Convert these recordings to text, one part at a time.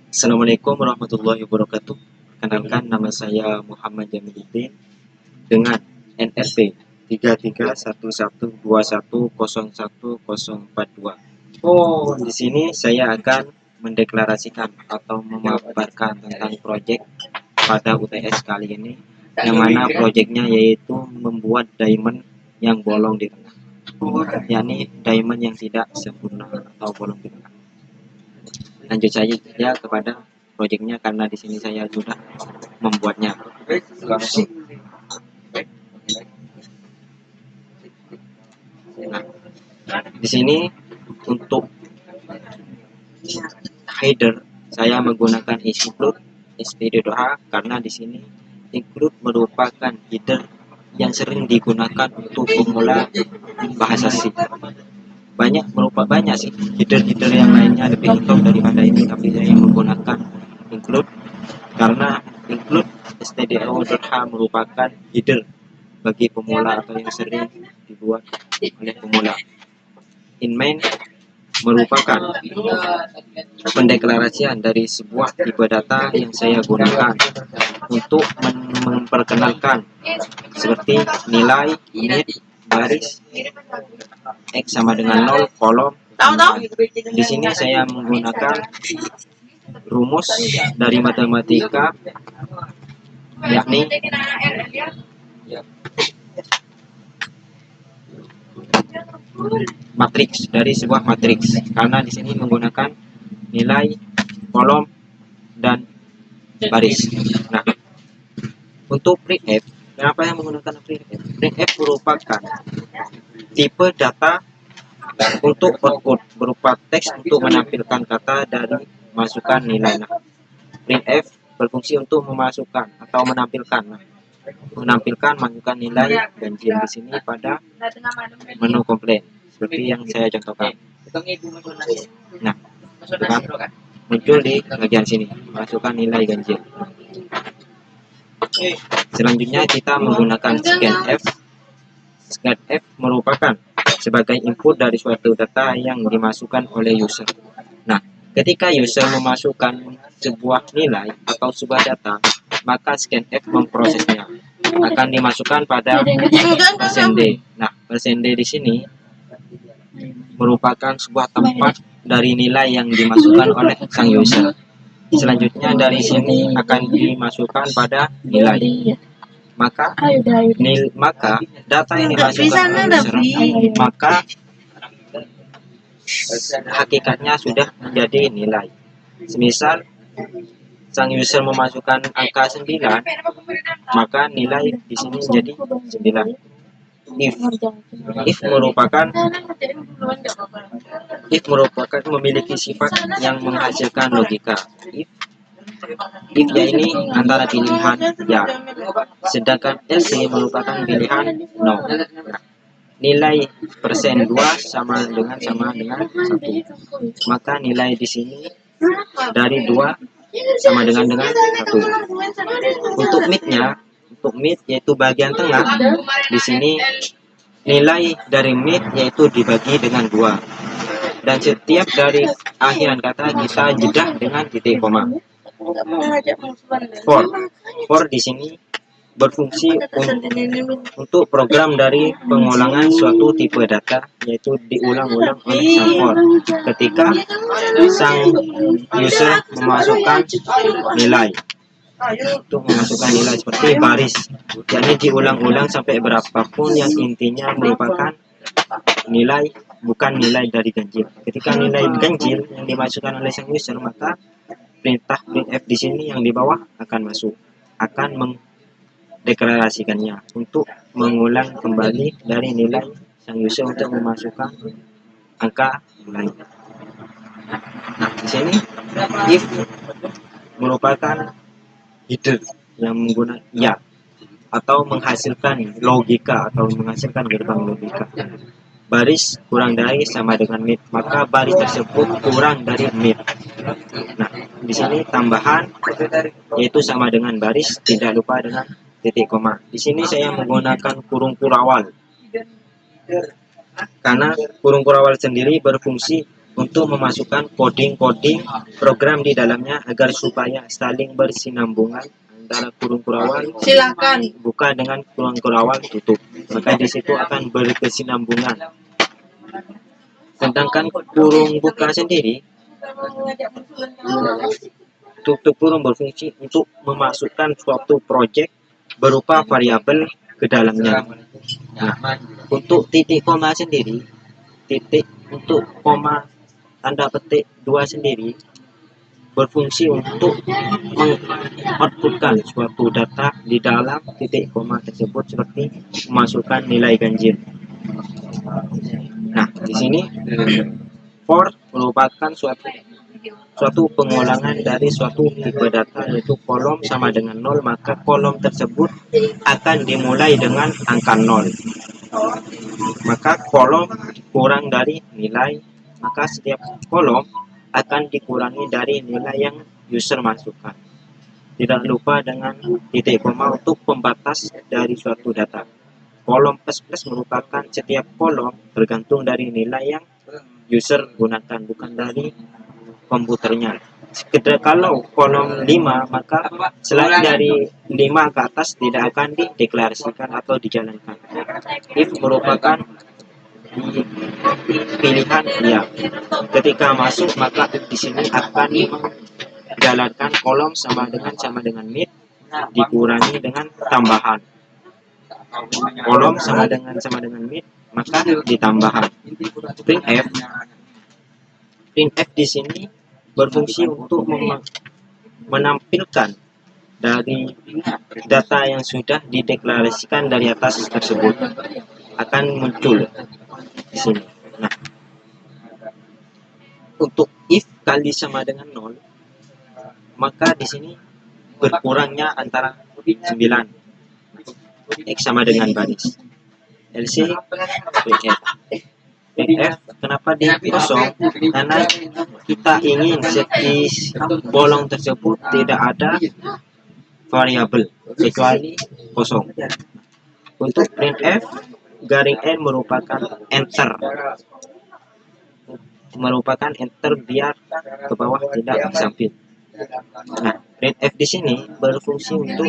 Assalamualaikum warahmatullahi wabarakatuh. Perkenalkan, nama saya Muhammad Jamiluddin dengan NRP 331121010042. Di sini saya akan mendeklarasikan atau memaparkan tentang proyek pada UTS kali ini, yang mana proyeknya yaitu membuat diamond yang bolong di tengah, yakni diamond yang tidak sempurna atau bolong di tengah. Lanjut saja ya kepada proyeknya karena di sini saya sudah membuatnya. Nah, di sini untuk header saya menggunakan include std.h karena di sini include merupakan header yang sering digunakan untuk pemula bahasa C. Banyak sih header yang lainnya lebih top daripada ini, tapi saya menggunakan include karena include std.h merupakan header bagi pemula atau yang sering dibuat oleh pemula. In main merupakan pendeklarasian dari sebuah tipe data yang saya gunakan untuk memperkenalkan seperti nilai, mid, baris, X sama dengan 0, kolom. Di sini saya menggunakan rumus dari matematika, yakni matriks dari sebuah matriks, karena di sini menggunakan nilai, kolom, dan baris. Nah, untuk printf, kenapa yang menggunakan printf? Printf merupakan tipe data untuk output berupa teks untuk menampilkan kata dari masukan nilai. Nah, printf berfungsi untuk memasukkan atau menampilkan. Menampilkan masukan nilai ganjil di sini pada menu komplain seperti yang saya contohkan. Nah, muncul di bagian sini masukkan nilai ganjil. Selanjutnya kita menggunakan scanf. Scanf merupakan sebagai input dari suatu data yang dimasukkan oleh user. Nah, ketika user memasukkan sebuah nilai atau sebuah data, maka scanf memprosesnya akan dimasukkan pada %d. Nah, %d di sini merupakan sebuah tempat dari nilai yang dimasukkan oleh sang user. Selanjutnya dari sini akan dimasukkan pada nilai. Maka data yang dimasukkan oleh user, maka hakikatnya sudah menjadi nilai. Semisal sang user memasukkan angka 9, maka nilai di sini jadi 9. If merupakan memiliki sifat yang menghasilkan logika. If ya ini antara pilihan ya, sedangkan else merupakan pilihan no. Nah, nilai persen 2 sama dengan 1, maka nilai di sini dari 2 sama dengan 1. Untuk mid yaitu bagian tengah, di sini nilai dari mid yaitu dibagi dengan 2, dan setiap dari akhiran kata kita jeda dengan titik koma. For di sini berfungsi untuk program dari pengulangan suatu tipe data, yaitu diulang-ulang oleh sang for ketika sang user memasukkan nilai. Untuk memasukkan nilai seperti baris, jadi diulang-ulang sampai berapapun yang intinya merupakan nilai, bukan nilai dari ganjil. Ketika nilai ganjil yang dimasukkan oleh sang user, maka perintah printf di sini yang di bawah akan masuk, akan mendeklarasikannya untuk mengulang kembali dari nilai sang user untuk memasukkan angka lain. Nah, di sini if merupakan header yang menggunakan ya atau menghasilkan logika atau menghasilkan gerbang logika. Baris kurang dari sama dengan mid, maka baris tersebut kurang dari mid. Nah, di sini tambahan yaitu sama dengan baris, tidak lupa dengan titik koma. Di sini saya menggunakan kurung kurawal karena kurung kurawal sendiri berfungsi untuk memasukkan coding-coding program di dalamnya agar supaya saling bersinambungan antara kurung kurawal Silakan. buka dengan kurung kurawal tutup, maka di situ akan berkesinambungan. Sedangkan kurung buka sendiri, tutup kurung berfungsi untuk memasukkan suatu project berupa variabel ke dalamnya. Nah, untuk titik koma sendiri, titik untuk koma tanda petik 2 sendiri berfungsi untuk mengoutputkan suatu data di dalam titik koma tersebut seperti memasukkan nilai ganjil. Nah, di sini for merupakan suatu pengulangan dari suatu tipe data, yaitu kolom sama dengan 0, maka kolom tersebut akan dimulai dengan angka 0. Maka kolom kurang dari nilai, maka setiap kolom akan dikurangi dari nilai yang user masukkan. Tidak lupa dengan titik koma untuk pembatas dari suatu data. Kolom plus merupakan setiap kolom bergantung dari nilai yang user gunakan, bukan dari komputernya. Kalau kolom 5, maka selain dari 5 ke atas tidak akan dideklarasikan atau dijalankan. If merupakan pilihan ya. Ketika masuk, maka di sini akan menjalankan kolom sama dengan mid dikurangi dengan tambahan. Kolom sama dengan mid, maka ditambahkan. Printf di sini berfungsi untuk menampilkan dari data yang sudah dideklarasikan dari atas tersebut akan muncul di sini. Nah, untuk if kali sama dengan 0, maka di sini berkurangnya antara 9 x sama dengan baris. LC printf. Kenapa dia kosong? Karena kita ingin di bolong tersebut tidak ada variabel kecuali kosong. Untuk printf, garing n merupakan enter, biar ke bawah tidak samping. Nah, printf di sini berfungsi untuk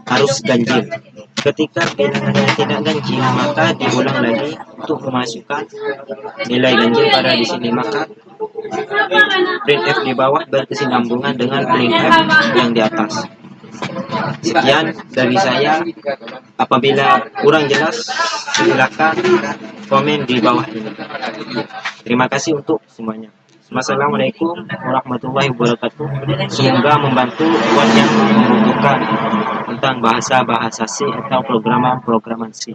harus ganjil. Ketika bilangannya tidak ganjil, maka diulang lagi untuk memasukkan nilai ganjil pada di sini. Maka printf di bawah berkesinambungan dengan printf yang di atas. Sekian dari saya. Apabila kurang jelas, silakan komen di bawah ini. Terima kasih untuk semuanya. Wassalamualaikum warahmatullahi wabarakatuh. Semoga membantu buat yang membutuhkan tentang bahasa C atau programan C.